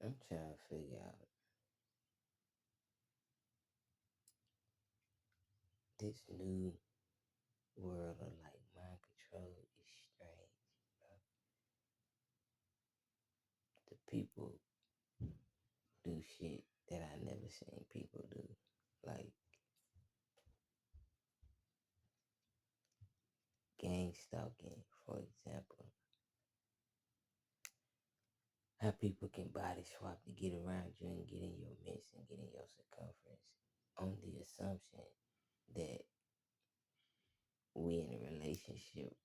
I'm trying to figure out this new world of like mind control is strange, bro. The people do shit that I never seen people do. Like gang stalking, for example. How people can body swap to get around you and get in your midst and get in your circumference on the assumption that we in a relationship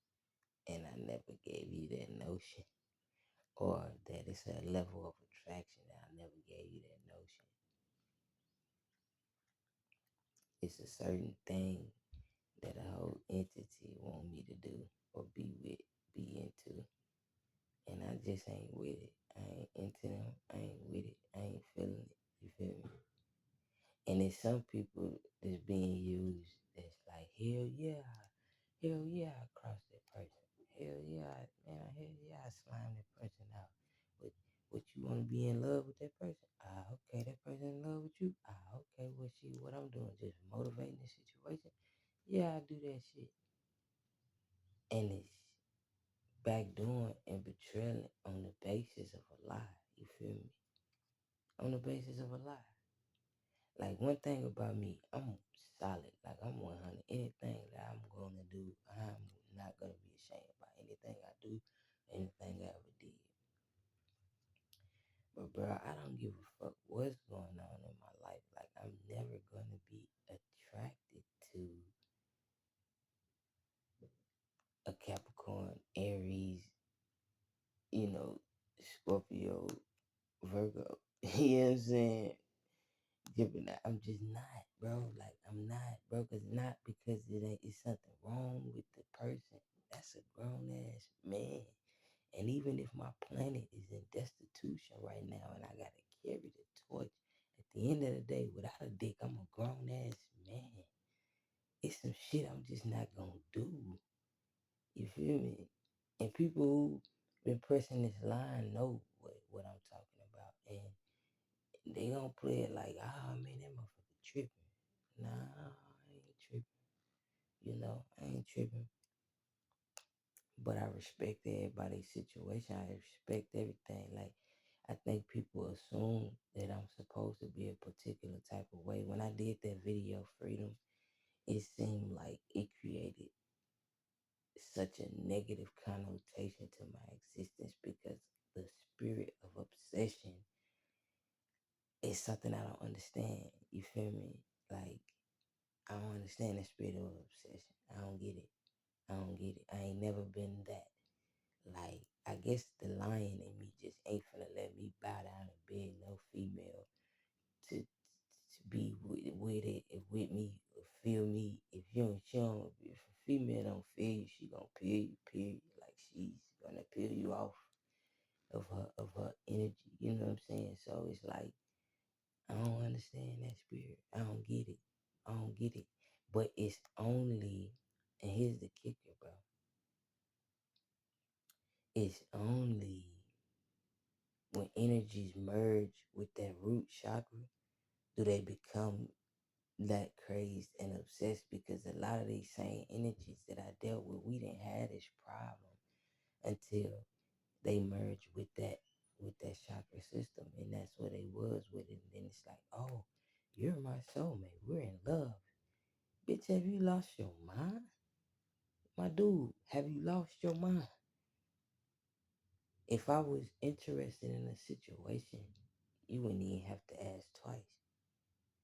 and I never gave you that notion. Or that it's a level of attraction that I never gave you that notion. It's a certain thing that a whole entity want me to do or be with, be into. And I just ain't with it. I ain't into them. I ain't with it. I ain't feeling it. You feel me? And it's some people that's being used that's like, hell yeah, I crossed that person. Hell yeah, hell yeah, I slimed that person out. But what you want to be in love with that person? Ah, okay, that person in love with you? Ah, okay, well, shit, what I'm doing, just motivating the situation? Yeah, I do that shit. And it's backdoing and betraying on the basis of a lie. You feel me? On the basis of a lie. Like one thing about me, I'm solid. Like I'm 100. Anything that I'm gonna do, I'm not gonna be ashamed about anything I do, anything I ever did. But bro, I don't give a fuck what's going on in my life. Like I'm never gonna be attracted to a Capricorn, Aries, Scorpio, Virgo. You know what I'm saying? Gemini. I'm just not, bro. Like I'm not, bro. Cause not because it ain't. It's something wrong with the person. That's a grown ass man. And even if my planet is in destitution right now, and I gotta carry the torch, at the end of the day, without a dick, I'm a grown ass man. It's some shit I'm just not gonna do. You feel me? And people who been pressing this line know what I'm talking about, and they don't play it like, ah, man, that motherfucker tripping. Nah, I ain't tripping. I ain't tripping. But I respect everybody's situation. I respect everything. Like, I think people assume that I'm supposed to be a particular type of way. When I did that video, Freedom, it seemed like it created such a negative connotation to my existence because the spirit of obsession is something I don't understand. You feel me? Like, I don't understand the spirit of obsession. I don't get it. I don't get it. I ain't never been that. Like, I guess the lion in me just ain't finna let me bow down and beg no female to be with it, with me, or feel me. If you don't, if a female don't feel you, she gonna peel you, period. Like, she's gonna peel you off of her energy. You know what I'm saying? So it's like, I don't understand that spirit. I don't get it. I don't get it. But it's only, and here's the kicker, bro. It's only when energies merge with that root chakra do they become that crazed and obsessed, because a lot of these same energies that I dealt with, we didn't have this problem until they merged with that chakra system, and that's what they was with it. And then it's like, oh, you're my soulmate. We're in love. Bitch, have you lost your mind? My dude, have you lost your mind? If I was interested in a situation, you wouldn't even have to ask twice.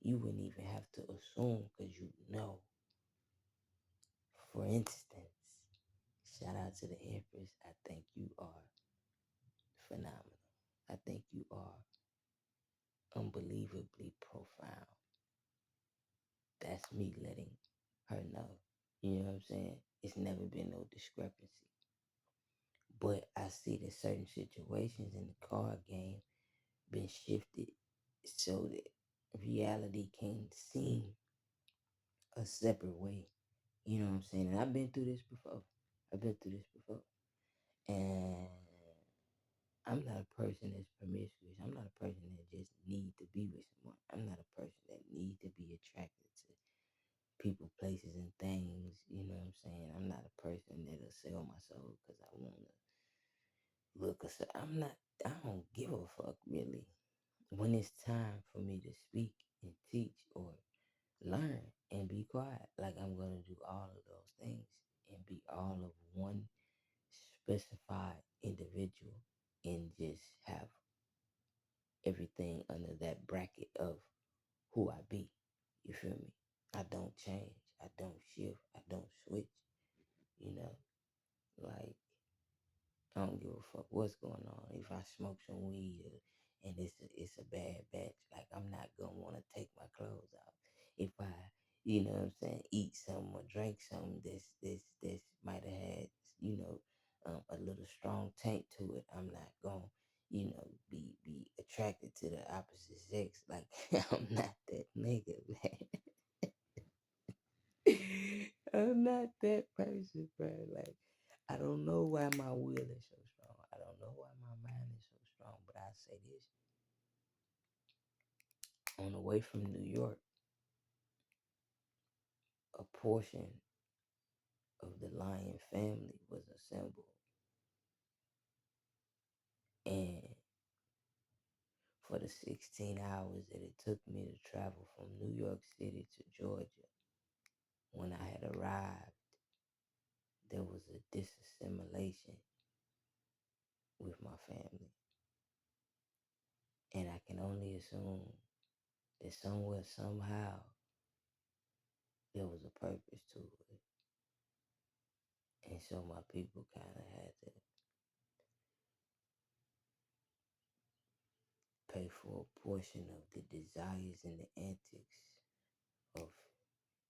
You wouldn't even have to assume because you know. For instance, shout out to the Empress. I think you are phenomenal. I think you are unbelievably profound. That's me letting her know. You know what I'm saying? It's never been no discrepancy. But I see that certain situations in the card game been shifted so that reality can seem a separate way. You know what I'm saying? And I've been through this before. I've been through this before. And I'm not a person that's promiscuous. I'm not a person that just need to be with someone. I'm not a person that need to be attracted to people, places, and things. You know what I'm saying? I'm not a person that'll sell my soul because I want to look. I'm not. I don't give a fuck really. When it's time for me to speak and teach or learn and be quiet, like I'm gonna do all of those things and be all of one specified individual and just have everything under that bracket of who I be. You feel me? I don't change. I don't shift. I don't switch. You know, like I don't give a fuck what's going on. If I smoke some weed and it's a bad batch, like I'm not gonna want to take my clothes off. If I, you know what I'm saying, eat some or drink some this might have had, you know, a little strong taint to it. I'm not gonna, you know, be attracted to the opposite sex. Like I'm not that nigga, man. I'm not that person, bro. Like, I don't know why my will is so strong. I don't know why my mind is so strong. But I say this: on the way from New York, a portion of the Lion family was assembled, and for the 16 hours that it took me to travel from New York City to Georgia, when I had arrived, there was a disassimilation with my family, and I can only assume that somewhere, somehow, there was a purpose to it. And so my people kind of had to pay for a portion of the desires and the antics of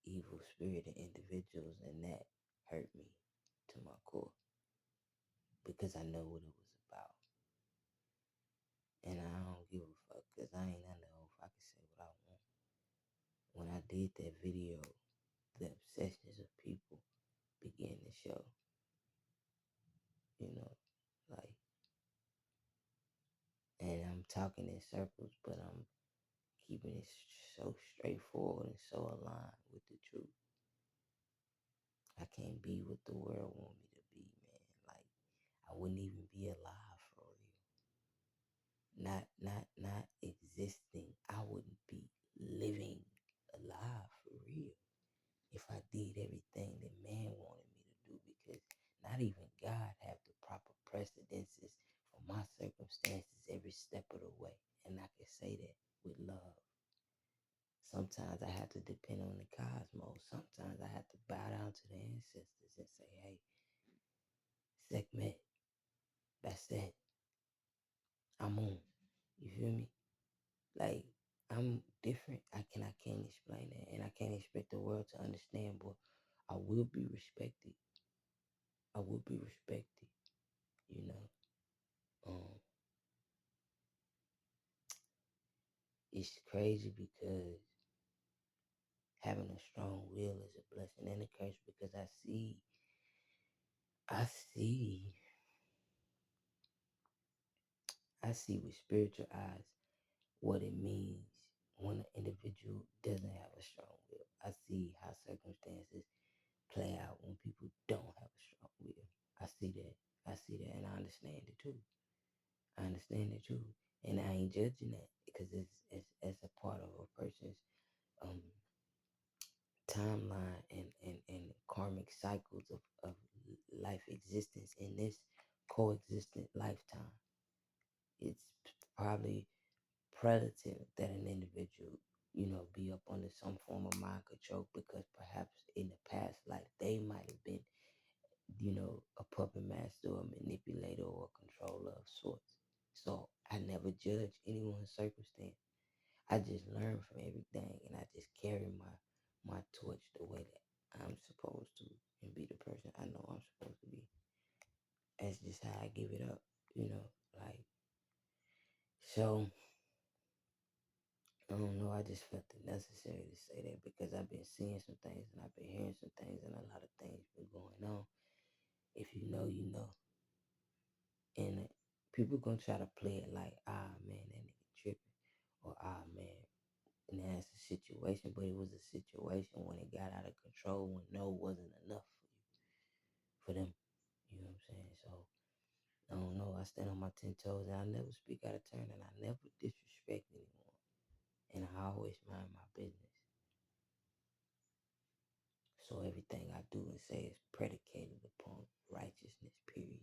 evil spirited individuals, and that hurt me to my core because I know what it was about. And I don't give a fuck because I ain't under oath. I can say what I want. When I did that video, the obsessions of people began to show, you know, like, and I'm talking in circles, but I'm keeping it so straightforward and so aligned with the truth. I can't be what the world want me to be, man. Like I wouldn't even be alive for real. Not existing. I wouldn't be living alive for real if I did everything that man wanted me to do, because not even God have the proper precedences for my circumstances every step of the way. And I can say that with love. Sometimes I have to depend on the cosmos. Sometimes I have to bow down to the ancestors and say, hey, Sekhmet, Bastet, I'm on. You feel me? Like, I'm different. I can't explain that. And I can't expect the world to understand, but I will be respected. I will be respected, you know. Um, it's crazy because having a strong will is a blessing and a curse, because I see I see with spiritual eyes what it means when an individual doesn't have a strong will. I see how circumstances play out when people don't have a strong will. I see that. I see that, and I understand it too. I understand it too, and I ain't judging that because it's a part of a person's um timeline and karmic cycles of life existence in this coexistent lifetime. It's probably predative that an individual, you know, be up under some form of mind control because perhaps in the past life they might have been, you know, a puppet master or a manipulator or a controller of sorts. So I never judge anyone's circumstance. I just learn from everything and I just carry my torch the way that I'm supposed to and be the person I know I'm supposed to be. That's just how I give it up, you know, like so I don't know, I just felt it necessary to say that because I've been seeing some things and I've been hearing some things and a lot of things been going on. If you know, you know. And People gonna try to play it like, ah man, that nigga tripping, or ah man, and that's a situation, but it was a situation when it got out of control, when no wasn't enough for them. You know what I'm saying? So I don't know. I stand on my 10 toes, and I never speak out of turn, and I never disrespect anyone, and I always mind my business. So everything I do and say is predicated upon righteousness. Period.